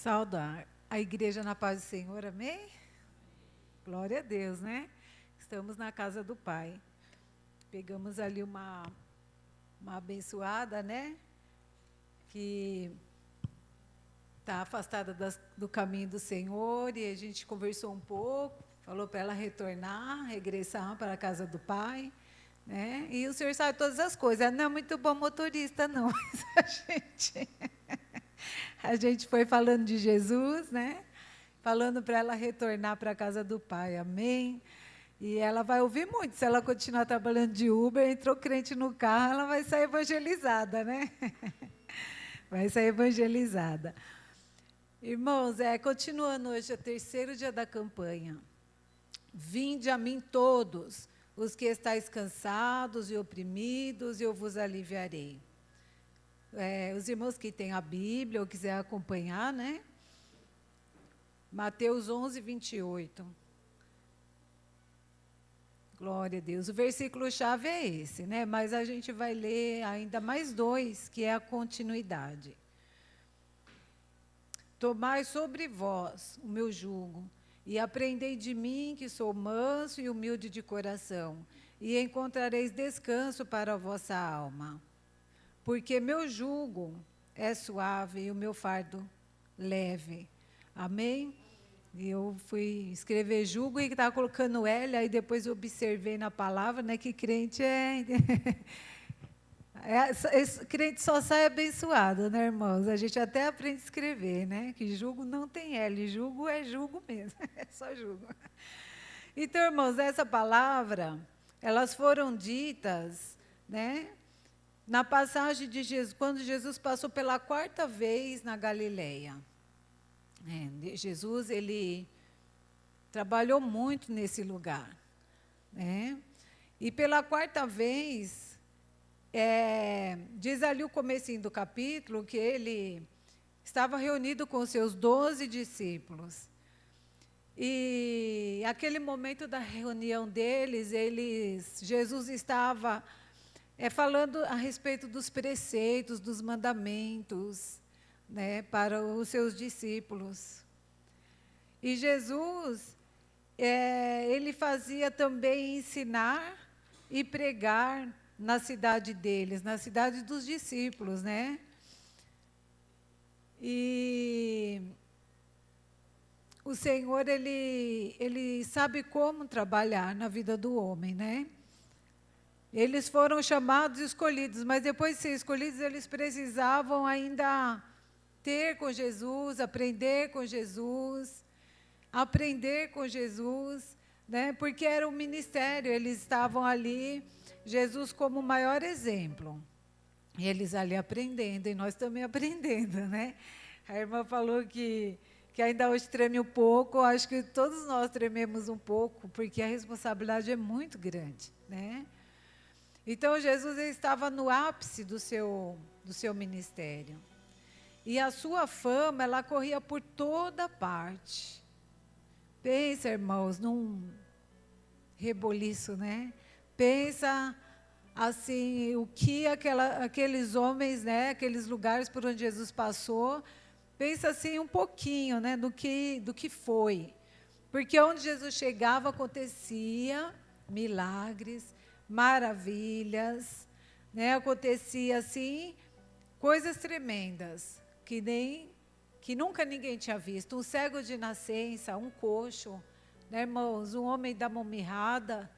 Saudar a igreja na paz do Senhor, amém? Glória a Deus, né? Estamos na casa do Pai. Pegamos ali uma abençoada, né? Que está afastada do caminho do Senhor, e a gente conversou um pouco, falou para ela retornar, regressar para a casa do Pai, né? E o Senhor sabe todas as coisas. Ela não é muito bom motorista, não, mas a gente foi falando de Jesus, né? Falando para ela retornar para a casa do Pai, amém? E ela vai ouvir muito, se ela continuar trabalhando de Uber, entrou crente no carro, ela vai sair evangelizada, né? Vai sair evangelizada. Irmãos, continuando hoje, é o terceiro dia da campanha. Vinde a mim todos, os que estáis cansados e oprimidos, e eu vos aliviarei. Os irmãos que têm a Bíblia ou quiser acompanhar, né? Mateus 11, 28. Glória a Deus. O versículo-chave é esse, né? Mas a gente vai ler ainda mais dois, que é a continuidade. Tomai sobre vós o meu jugo, e aprendei de mim, que sou manso e humilde de coração, e encontrareis descanso para a vossa alma. Porque meu jugo é suave e o meu fardo leve. Amém? E eu fui escrever jugo e estava colocando L, aí depois eu observei na palavra, né, que crente esse crente só sai abençoado, né, irmãos? A gente até aprende a escrever, né? Que jugo não tem L, jugo é jugo mesmo, é só jugo. Então, irmãos, essa palavra, elas foram ditas, né? Na passagem de Jesus, quando Jesus passou pela quarta vez na Galileia. Jesus, ele trabalhou muito nesse lugar, né? E pela quarta vez, diz ali o comecinho do capítulo, que ele estava reunido com os seus 12 discípulos. E aquele momento da reunião deles, Jesus estava falando a respeito dos preceitos, dos mandamentos, né, para os seus discípulos. E Jesus, ele fazia também ensinar e pregar na cidade deles, na cidade dos discípulos, né? E o Senhor, ele sabe como trabalhar na vida do homem, né? Eles foram chamados e escolhidos, mas depois de ser escolhidos, eles precisavam ainda ter com Jesus, aprender com Jesus, né? Porque era um ministério, eles estavam ali, Jesus como o maior exemplo. E eles ali aprendendo, e nós também aprendendo, né? A irmã falou que ainda hoje treme um pouco, acho que todos nós trememos um pouco, porque a responsabilidade é muito grande, né? Então, Jesus estava no ápice do seu ministério. E a sua fama, ela corria por toda parte. Pensa, irmãos, num reboliço, né? Pensa, assim, o que aqueles homens, né? Aqueles lugares por onde Jesus passou. Pensa, assim, um pouquinho, né? Do que foi. Porque onde Jesus chegava, acontecia milagres, maravilhas, né? Acontecia assim coisas tremendas que nunca ninguém tinha visto. Um cego de nascença, um coxo, né, irmãos, um homem da mão mirrada,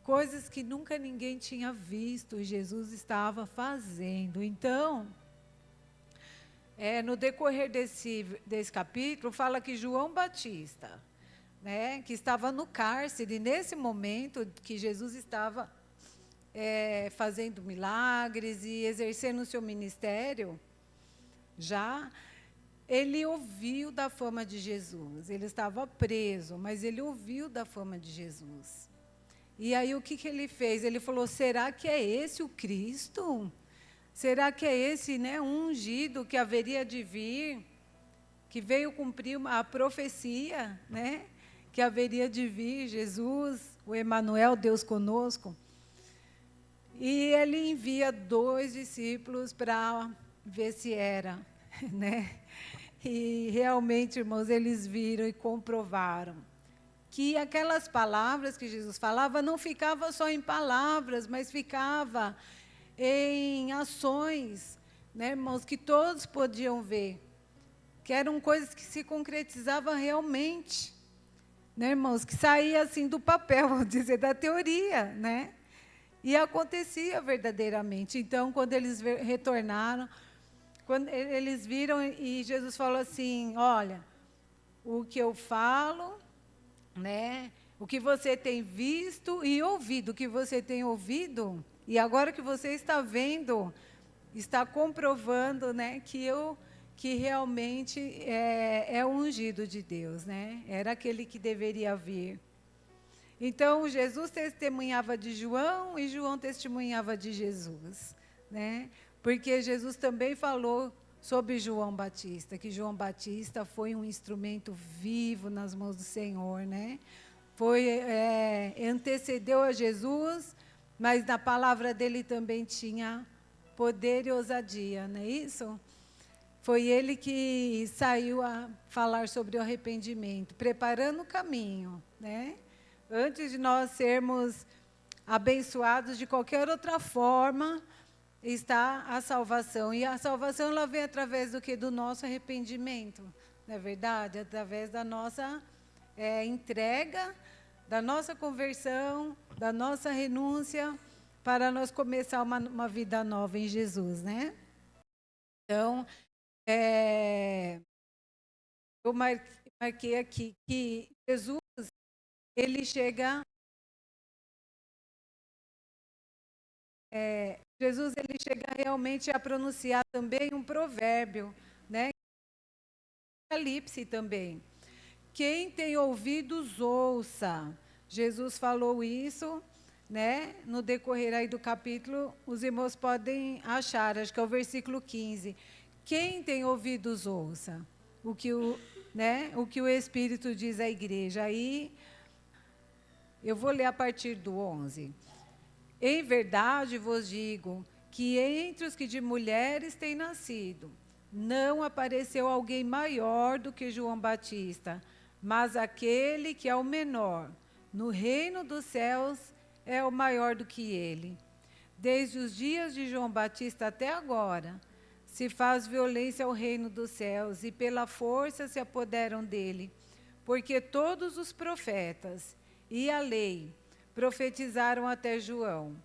coisas que nunca ninguém tinha visto e Jesus estava fazendo. Então, no decorrer desse capítulo, fala que João Batista, né, que estava no cárcere, nesse momento que Jesus estava fazendo milagres e exercendo o seu ministério, ele ouviu da fama de Jesus. Ele estava preso, mas ele ouviu da fama de Jesus. E aí o que ele fez? Ele falou, será que é esse o Cristo? Será que é esse, né, ungido que haveria de vir, que veio cumprir a profecia, né, que haveria de vir, Jesus, o Emanuel, Deus conosco? E ele envia 2 discípulos para ver se era, né? E realmente, irmãos, eles viram e comprovaram que aquelas palavras que Jesus falava não ficava só em palavras, mas ficava em ações, né, irmãos, que todos podiam ver, que eram coisas que se concretizavam realmente, né, irmãos, que saía assim do papel, vamos dizer, da teoria, né? E acontecia verdadeiramente. Então, quando eles retornaram, quando eles viram e Jesus falou assim: olha, o que eu falo, né? O que você tem visto e ouvido, o que você tem ouvido, e agora que você está vendo, está comprovando, né, que realmente é o ungido de Deus, né? Era aquele que deveria vir. Então, Jesus testemunhava de João e João testemunhava de Jesus, né? Porque Jesus também falou sobre João Batista, que João Batista foi um instrumento vivo nas mãos do Senhor, né? Antecedeu a Jesus, mas na palavra dele também tinha poder e ousadia, não é isso? Foi ele que saiu a falar sobre o arrependimento, preparando o caminho, né? Antes de nós sermos abençoados de qualquer outra forma, está a salvação. E a salvação ela vem através do que? Do nosso arrependimento, não é verdade? Através da nossa entrega, da nossa conversão, da nossa renúncia, para nós começar uma vida nova em Jesus, né? Então, eu marquei aqui que Jesus, ele chega... Jesus ele chega realmente a pronunciar também um provérbio, né? Apocalipse também. Quem tem ouvidos, ouça. Jesus falou isso, né? No decorrer aí do capítulo, os irmãos podem achar, acho que é o versículo 15. Quem tem ouvidos, ouça. O que o Espírito diz à igreja. Aí, eu vou ler a partir do 11. Em verdade vos digo que entre os que de mulheres têm nascido, não apareceu alguém maior do que João Batista, mas aquele que é o menor no reino dos céus é o maior do que ele. Desde os dias de João Batista até agora, se faz violência ao reino dos céus e pela força se apoderam dele, porque todos os profetas e a lei profetizaram até João.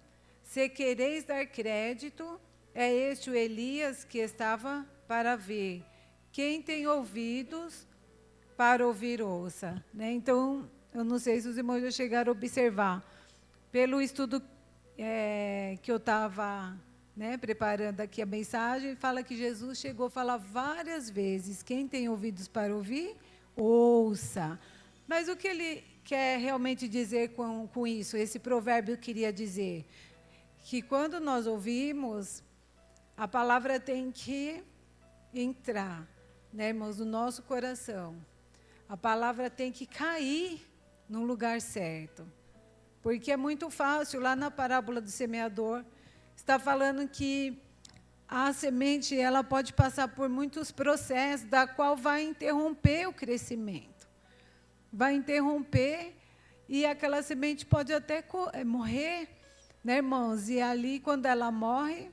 Se quereis dar crédito, é este o Elias que estava para vir. Quem tem ouvidos para ouvir, ouça. Né? Então, eu não sei se os irmãos já chegaram a observar. Pelo estudo que eu estava preparando aqui a mensagem, fala que Jesus chegou a falar várias vezes: quem tem ouvidos para ouvir, ouça. Mas o que ele quer realmente dizer com isso? Esse provérbio queria dizer que quando nós ouvimos, a palavra tem que entrar, né, irmãos, no nosso coração. A palavra tem que cair no lugar certo. Porque é muito fácil, lá na parábola do semeador, está falando que a semente ela pode passar por muitos processos, da qual vai interromper o crescimento. Vai interromper e aquela semente pode até morrer, né, irmãos? E ali, quando ela morre,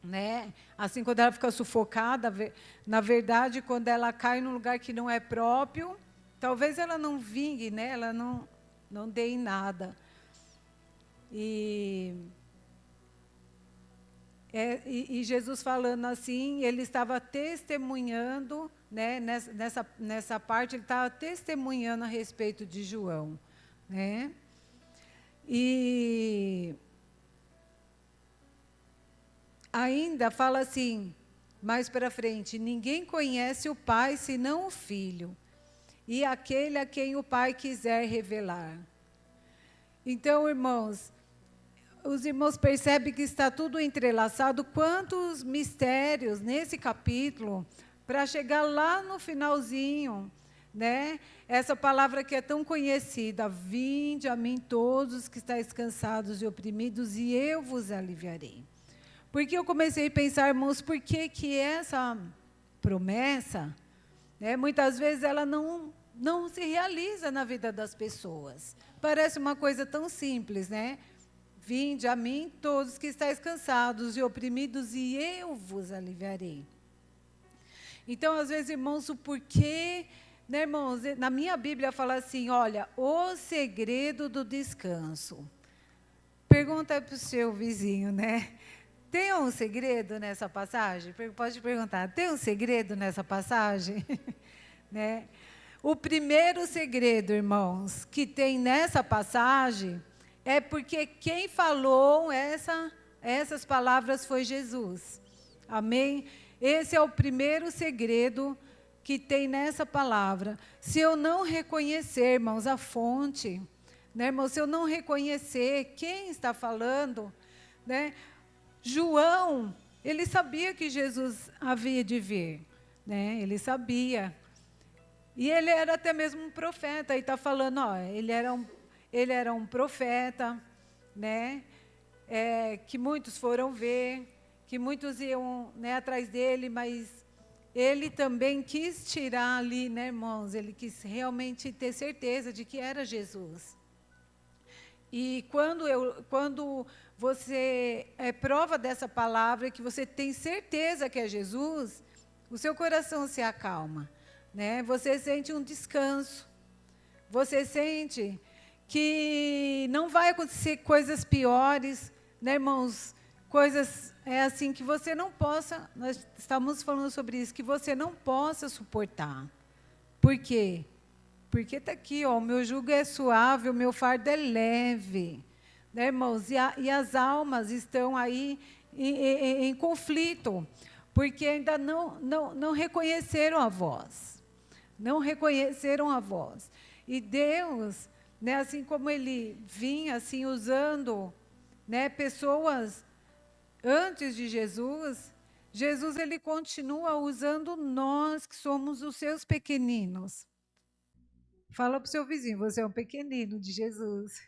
né, assim, quando ela fica sufocada, na verdade, quando ela cai num lugar que não é próprio, talvez ela não vingue, né, ela não dê em nada. E Jesus falando assim, ele estava testemunhando, né, nessa parte, ele estava testemunhando a respeito de João, né? E ainda fala assim, mais para frente: ninguém conhece o Pai senão o Filho, e aquele a quem o Pai quiser revelar. Então, irmãos, os irmãos percebem que está tudo entrelaçado, quantos mistérios nesse capítulo, para chegar lá no finalzinho, né? Essa palavra que é tão conhecida: vinde a mim todos os que estáis cansados e oprimidos, e eu vos aliviarei. Porque eu comecei a pensar, irmãos, por que essa promessa né? Muitas vezes ela não se realiza na vida das pessoas. Parece uma coisa tão simples, né? Vinde a mim todos que estáis cansados e oprimidos, e eu vos aliviarei. Então, às vezes, irmãos, o porquê, né, irmãos? Na minha Bíblia fala assim, olha, o segredo do descanso. Pergunta para o seu vizinho, né? Tem um segredo nessa passagem? Pode perguntar, tem um segredo nessa passagem? Né? O primeiro segredo, irmãos, que tem nessa passagem é porque quem falou essas palavras foi Jesus. Amém? Esse é o primeiro segredo que tem nessa palavra. Se eu não reconhecer, irmãos, a fonte, né, irmãos, se eu não reconhecer quem está falando, né? João, ele sabia que Jesus havia de vir, né? Ele sabia. E ele era até mesmo um profeta, e está falando, ó, ele era um profeta, né? Que muitos foram ver, que muitos iam, né, atrás dele, mas ele também quis tirar ali, né, irmãos? Ele quis realmente ter certeza de que era Jesus. E quando você é prova dessa palavra, que você tem certeza que é Jesus, o seu coração se acalma, né? Você sente um descanso. Você sente que não vai acontecer coisas piores, né, irmãos? Coisas assim que você não possa, nós estamos falando sobre isso, que você não possa suportar. Por quê? Porque está aqui, ó, o meu jugo é suave, o meu fardo é leve. Né, irmãos? E as almas estão aí em conflito, porque ainda não reconheceram a voz. Não reconheceram a voz. E Deus, né, assim como Ele vinha assim, usando, né, pessoas antes de Jesus, Jesus ele continua usando nós que somos os seus pequeninos. Fala para o seu vizinho, você é um pequenino de Jesus.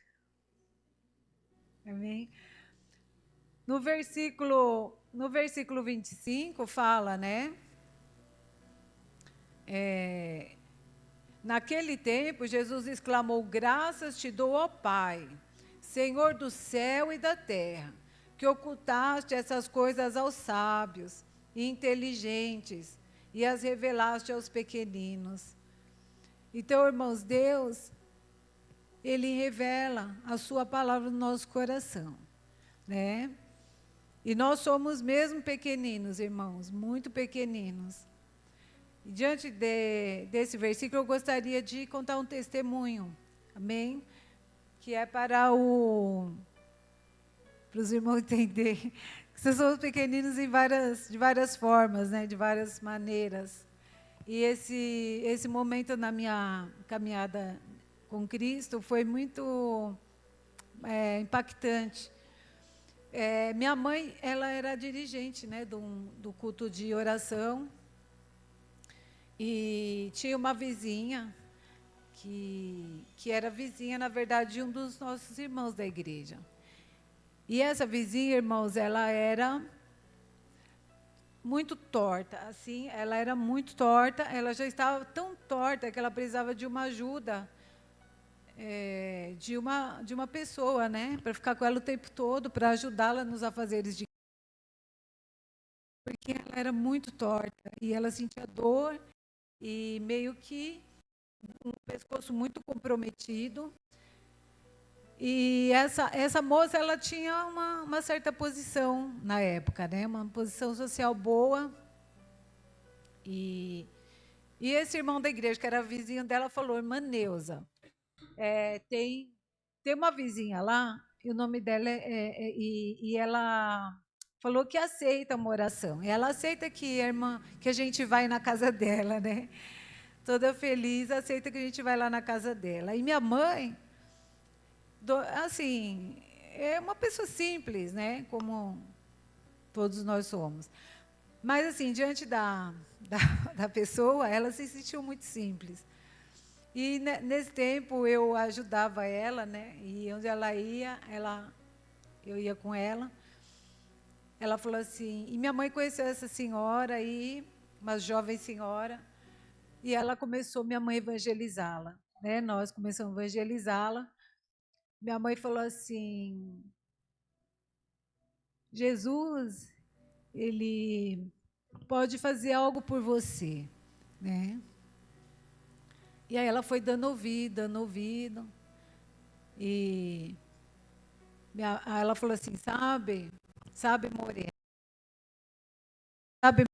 Amém? No versículo 25 fala, né? Naquele tempo, Jesus exclamou, graças te dou, ó Pai, Senhor do céu e da terra, que ocultaste essas coisas aos sábios e inteligentes e as revelaste aos pequeninos. Então, irmãos, Deus, Ele revela a sua palavra no nosso coração, né? E nós somos mesmo pequeninos, irmãos, muito pequeninos. E diante desse versículo, eu gostaria de contar um testemunho, amém? Que é para os irmãos entenderem que nós somos pequeninos de várias formas, né? De várias maneiras. E esse momento na minha caminhada com Cristo foi muito impactante. Minha mãe, ela era dirigente, né, do culto de oração, e tinha uma vizinha que era vizinha, na verdade, de um dos nossos irmãos da igreja. E essa vizinha, irmãos, ela era muito torta, assim, ela era muito torta, ela já estava tão torta que ela precisava de uma ajuda, de uma pessoa, né, para ficar com ela o tempo todo, para ajudá-la nos afazeres de porque ela era muito torta, e ela sentia dor, e meio que um pescoço muito comprometido. E essa moça, ela tinha uma certa posição na época, né? Uma posição social boa. E esse irmão da igreja, que era vizinho dela, falou, irmã Neuza, tem uma vizinha lá, e o nome dela e ela falou que aceita uma oração. E ela aceita que a gente vai na casa dela, né? Toda feliz, aceita que a gente vai lá na casa dela. E minha mãe, assim, é uma pessoa simples, né? Como todos nós somos. Mas, assim, diante da pessoa, ela se sentiu muito simples. E nesse tempo eu ajudava ela, né? E onde ela ia, eu ia com ela. Ela falou assim, e minha mãe conheceu essa senhora aí, uma jovem senhora, e ela começou, minha mãe, evangelizá-la, né? Nós começamos a evangelizá-la. Minha mãe falou assim: Jesus, ele pode fazer algo por você, né? E aí ela foi dando ouvido, e ela falou assim: sabe, Morena, sabe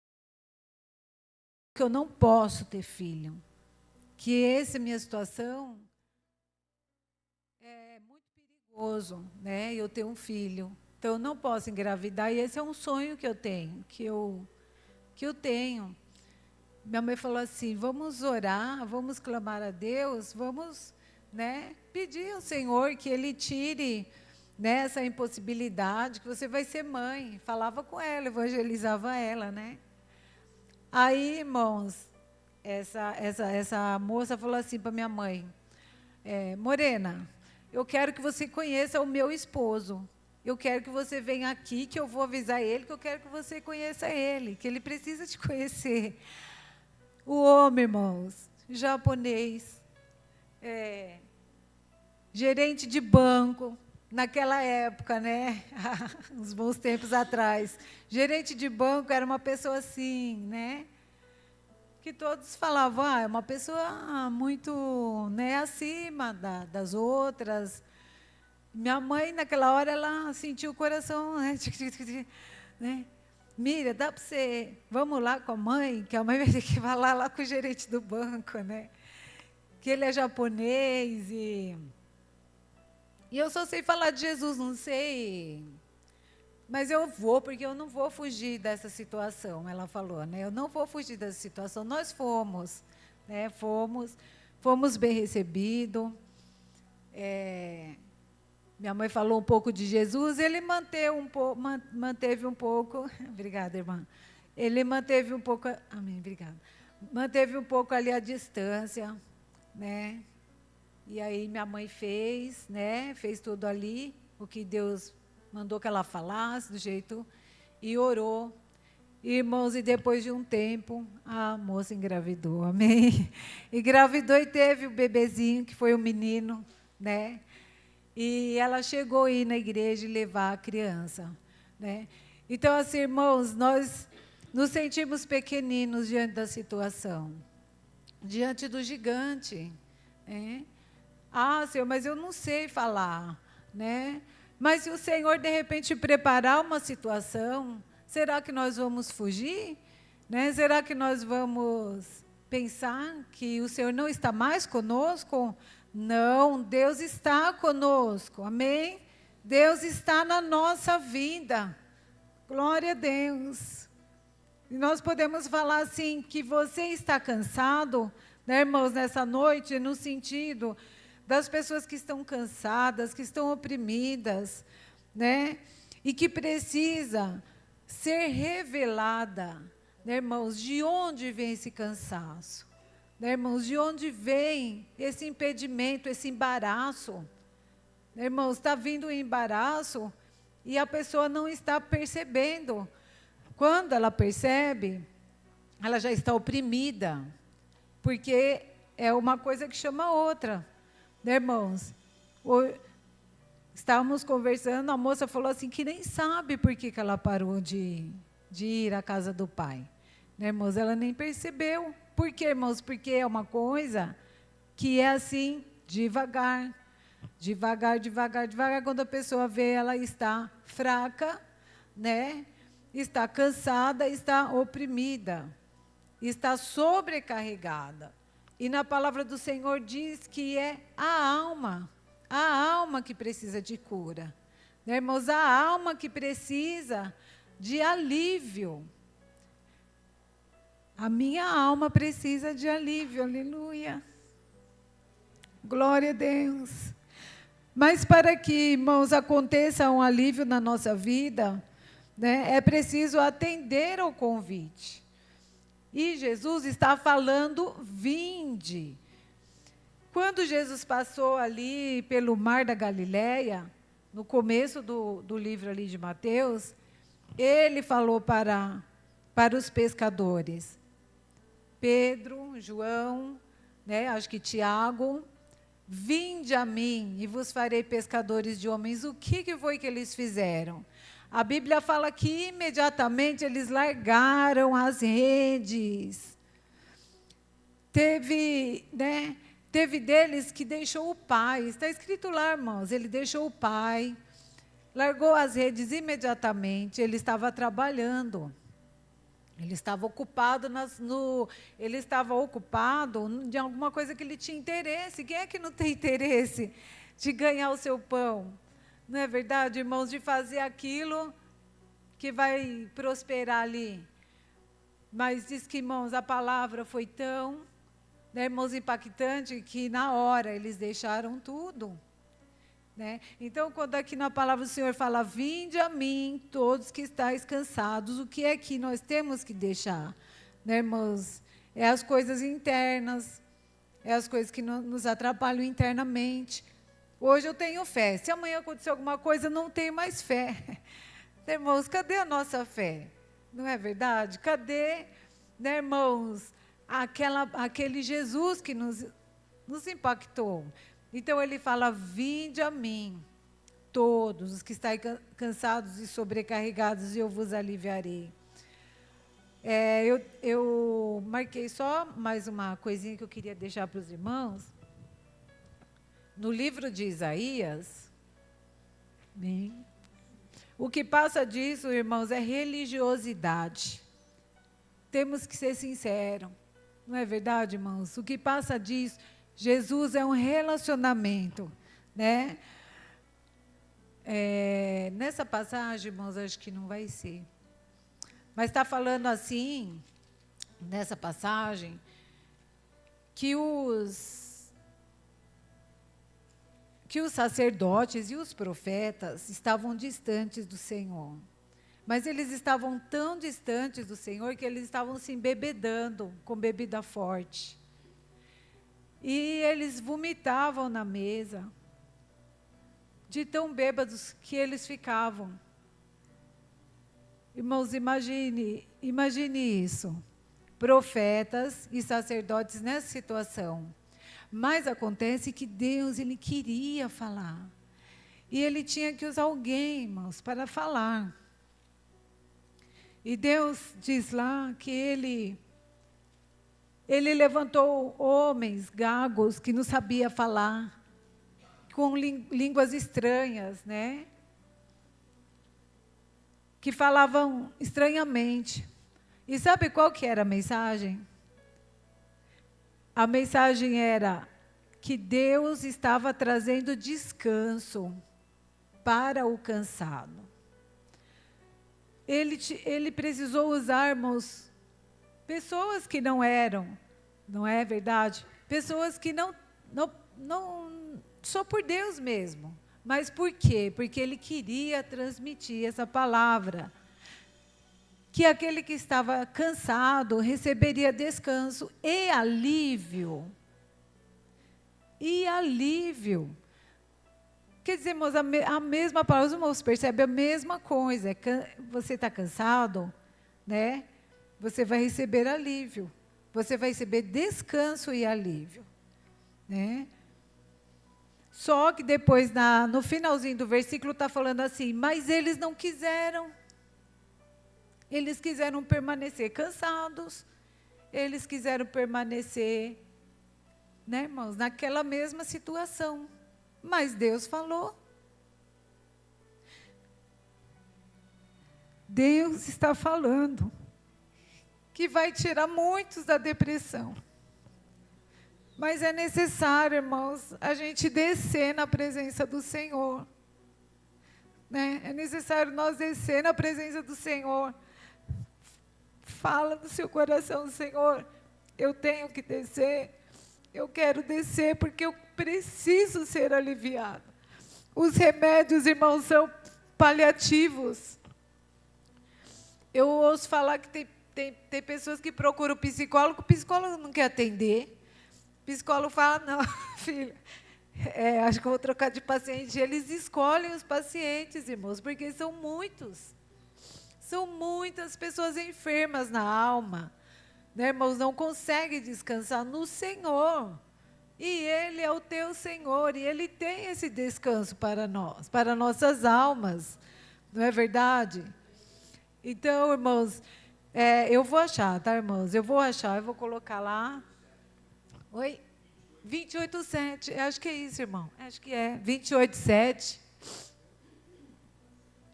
que eu não posso ter filho, que essa minha situação é muito perigoso, né? Eu tenho um filho, então eu não posso engravidar, e esse é um sonho que eu tenho, que eu tenho. Minha mãe falou assim: vamos orar, vamos clamar a Deus, vamos, né, pedir ao Senhor que Ele tire, né, essa impossibilidade, que você vai ser mãe. Falava com ela, evangelizava ela, né? Aí, irmãos, essa moça falou assim para minha mãe: Morena, eu quero que você conheça o meu esposo. Eu quero que você venha aqui, que eu vou avisar ele, que eu quero que você conheça ele, que ele precisa te conhecer. O homem, irmãos, japonês, gerente de banco, naquela época, né? Uns bons tempos atrás. Gerente de banco era uma pessoa assim, né? Que todos falavam, é uma pessoa muito, né, acima das outras. Minha mãe, naquela hora, ela sentiu o coração, né? Mira, dá para você, vamos lá com a mãe, que a mãe vai ter que falar lá com o gerente do banco, né? Que ele é japonês e eu só sei falar de Jesus, não sei. Mas eu vou, porque eu não vou fugir dessa situação, ela falou, né? Eu não vou fugir dessa situação. Nós fomos, né? Fomos bem recebidos. Minha mãe falou um pouco de Jesus, ele manteve um pouco, obrigada, irmã. Ele manteve um pouco, amém, obrigada. Manteve um pouco ali a distância, né? E aí minha mãe fez, né? Fez tudo ali, o que Deus mandou que ela falasse, do jeito, e orou. Irmãos, e depois de um tempo, a moça engravidou, amém? Engravidou e teve o bebezinho, que foi um menino, né? E ela chegou a ir na igreja e levar a criança, né? Então, assim, irmãos, nós nos sentimos pequeninos diante da situação, diante do gigante, né? Ah, Senhor, mas eu não sei falar, né? Mas se o Senhor, de repente, preparar uma situação, será que nós vamos fugir? Né? Será que nós vamos pensar que o Senhor não está mais conosco? Não, Deus está conosco, amém? Deus está na nossa vida, glória a Deus. E nós podemos falar assim, que você está cansado, né, irmãos, nessa noite, no sentido das pessoas que estão cansadas, que estão oprimidas, né? E que precisa ser revelada, né, irmãos, de onde vem esse cansaço? Né, irmãos, de onde vem esse impedimento, esse embaraço? Né, irmãos, está vindo um embaraço e a pessoa não está percebendo. Quando ela percebe, ela já está oprimida, porque é uma coisa que chama outra. Né, irmãos? Estávamos conversando, a moça falou assim que nem sabe por que ela parou de ir à casa do pai. Né, irmãos? Ela nem percebeu. Por quê, irmãos? Porque é uma coisa que é assim, devagar. Devagar, devagar, devagar. Quando a pessoa vê, ela está fraca, né? Está cansada, está oprimida, está sobrecarregada. E na palavra do Senhor diz que é a alma que precisa de cura. Né, irmãos? A alma que precisa de alívio. A minha alma precisa de alívio, aleluia. Glória a Deus. Mas para que, irmãos, aconteça um alívio na nossa vida, né, é preciso atender ao convite. E Jesus está falando, vinde. Quando Jesus passou ali pelo mar da Galileia, no começo do livro ali de Mateus, ele falou para os pescadores: Pedro, João, né, acho que Tiago, vinde a mim e vos farei pescadores de homens. O que foi que eles fizeram? A Bíblia fala que imediatamente eles largaram as redes. Teve deles que deixou o pai, está escrito lá, irmãos, ele deixou o pai, largou as redes imediatamente, ele estava trabalhando. Ele estava ocupado de alguma coisa que ele tinha interesse. Quem é que não tem interesse de ganhar o seu pão? Não é verdade, irmãos? De fazer aquilo que vai prosperar ali. Mas diz que, irmãos, a palavra foi tão, né, irmãos, impactante, que na hora eles deixaram tudo. Né? Então, quando aqui na palavra do Senhor fala, vinde a mim, todos que estáis cansados, o que é que nós temos que deixar? Né, irmãos? É as coisas internas, é as coisas que nos atrapalham internamente. Hoje eu tenho fé, se amanhã acontecer alguma coisa, eu não tenho mais fé. Né, irmãos, cadê a nossa fé? Não é verdade? Cadê, né, irmãos, aquele Jesus que nos impactou? Então, ele fala, vinde a mim, todos os que estáis cansados e sobrecarregados, e eu vos aliviarei. Eu marquei só mais uma coisinha que eu queria deixar para os irmãos. No livro de Isaías, o que passa disso, irmãos, é religiosidade. Temos que ser sinceros. Não é verdade, irmãos? O que passa disso... Jesus é um relacionamento, né? Nessa passagem, irmãos, acho que não vai ser. Mas está falando assim, nessa passagem, que os sacerdotes e os profetas estavam distantes do Senhor. Mas eles estavam tão distantes do Senhor que eles estavam se embebedando com bebida forte. E eles vomitavam na mesa, de tão bêbados que eles ficavam. Irmãos, imagine isso. Profetas e sacerdotes nessa situação. Mas acontece que Deus, ele queria falar. E ele tinha que usar alguém, irmãos, para falar. E Deus diz lá que ele levantou homens gagos que não sabiam falar, com línguas estranhas, né? Que falavam estranhamente. E sabe qual que era a mensagem? A mensagem era que Deus estava trazendo descanso para o cansado. Ele precisou usar, irmãos, pessoas que não eram, não é verdade? Pessoas que não só por Deus mesmo. Mas por quê? Porque ele queria transmitir essa palavra. Que aquele que estava cansado receberia descanso e alívio. E alívio. Quer dizer, irmãos, a mesma palavra, os irmãos percebem a mesma coisa. Você está cansado, né? Você vai receber alívio. Você vai receber descanso e alívio. Né? Só que depois, no finalzinho do versículo, está falando assim, mas eles não quiseram. Eles quiseram permanecer cansados. Eles quiseram permanecer, né, irmãos, naquela mesma situação. Mas Deus falou. Deus está falando que vai tirar muitos da depressão. Mas é necessário, irmãos, a gente descer na presença do Senhor. Né? É necessário nós descer na presença do Senhor. Fala no seu coração, Senhor, eu tenho que descer. Eu quero descer porque eu preciso ser aliviado. Os remédios, irmãos, são paliativos. Eu ouço falar que tem pessoas que procuram o psicólogo não quer atender. O psicólogo fala, não, filha, acho que eu vou trocar de paciente. Eles escolhem os pacientes, irmãos, porque são muitos. São muitas pessoas enfermas na alma. né, irmãos, não consegue descansar no Senhor. E Ele é o teu Senhor, e Ele tem esse descanso para nós, para nossas almas. Não é verdade? Então, irmãos, eu vou achar, tá, irmãos? Eu vou colocar lá. Oi? 28:7. Acho que é isso, irmão. Acho que é. 28:7.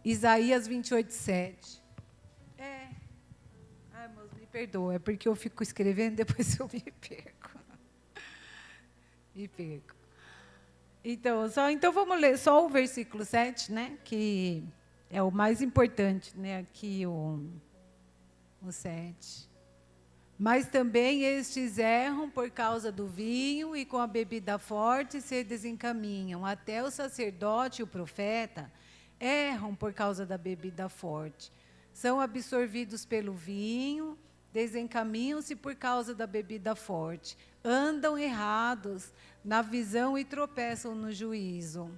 Isaías 28:7. Ai, irmãos, me perdoa. É porque eu fico escrevendo, depois eu me perco. Me perco. Então vamos ler só o versículo 7, né? Que é o mais importante, né? Aqui o 7. Mas também estes erram por causa do vinho e com a bebida forte se desencaminham. Até o sacerdote e o profeta erram por causa da bebida forte. São absorvidos pelo vinho, desencaminham-se por causa da bebida forte. Andam errados na visão e tropeçam no juízo.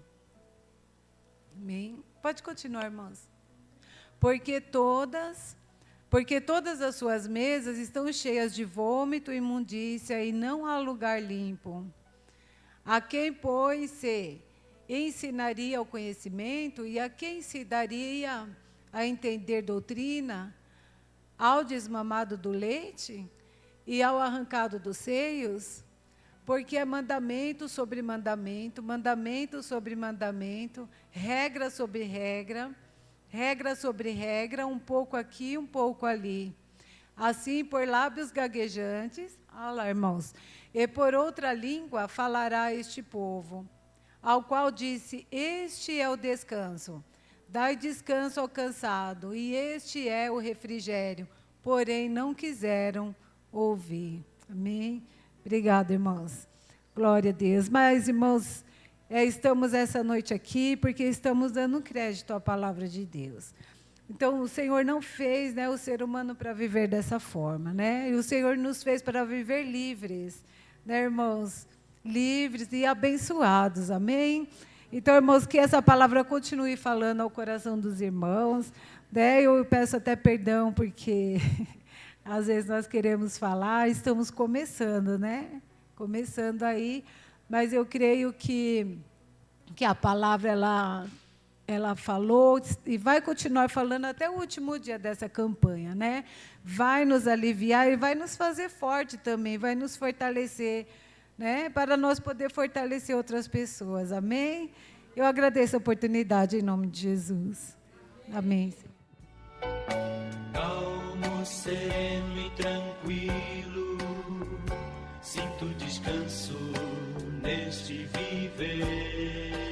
Amém? Pode continuar, irmãos. Porque todas as suas mesas estão cheias de vômito e imundícia, e não há lugar limpo. A quem, pois, se ensinaria o conhecimento, e a quem se daria a entender doutrina? Ao desmamado do leite e ao arrancado dos seios? Porque é mandamento sobre mandamento, mandamento sobre mandamento, regra sobre regra, regra sobre regra, um pouco aqui, um pouco ali. Assim, por lábios gaguejantes, olha lá, irmãos, e por outra língua falará este povo, ao qual disse: este é o descanso. Dai descanso ao cansado, e este é o refrigério. Porém, não quiseram ouvir. Amém? Obrigada, irmãos. Glória a Deus. Mas, irmãos, estamos essa noite aqui porque estamos dando crédito à palavra de Deus. Então, o Senhor não fez, né, o ser humano para viver dessa forma, né? E o Senhor nos fez para viver livres, né, irmãos? Livres e abençoados. Amém? Então, irmãos, que essa palavra continue falando ao coração dos irmãos, né? Eu peço até perdão porque às vezes nós queremos falar, estamos começando, né? Começando aí, mas eu creio que a palavra ela falou e vai continuar falando até o último dia dessa campanha, né? Vai nos aliviar e vai nos fazer forte também, vai nos fortalecer, né? Para nós poder fortalecer outras pessoas. Amém? Eu agradeço a oportunidade em nome de Jesus. Amém. Calmo, sereno e tranquilo, sinto descanso neste viver.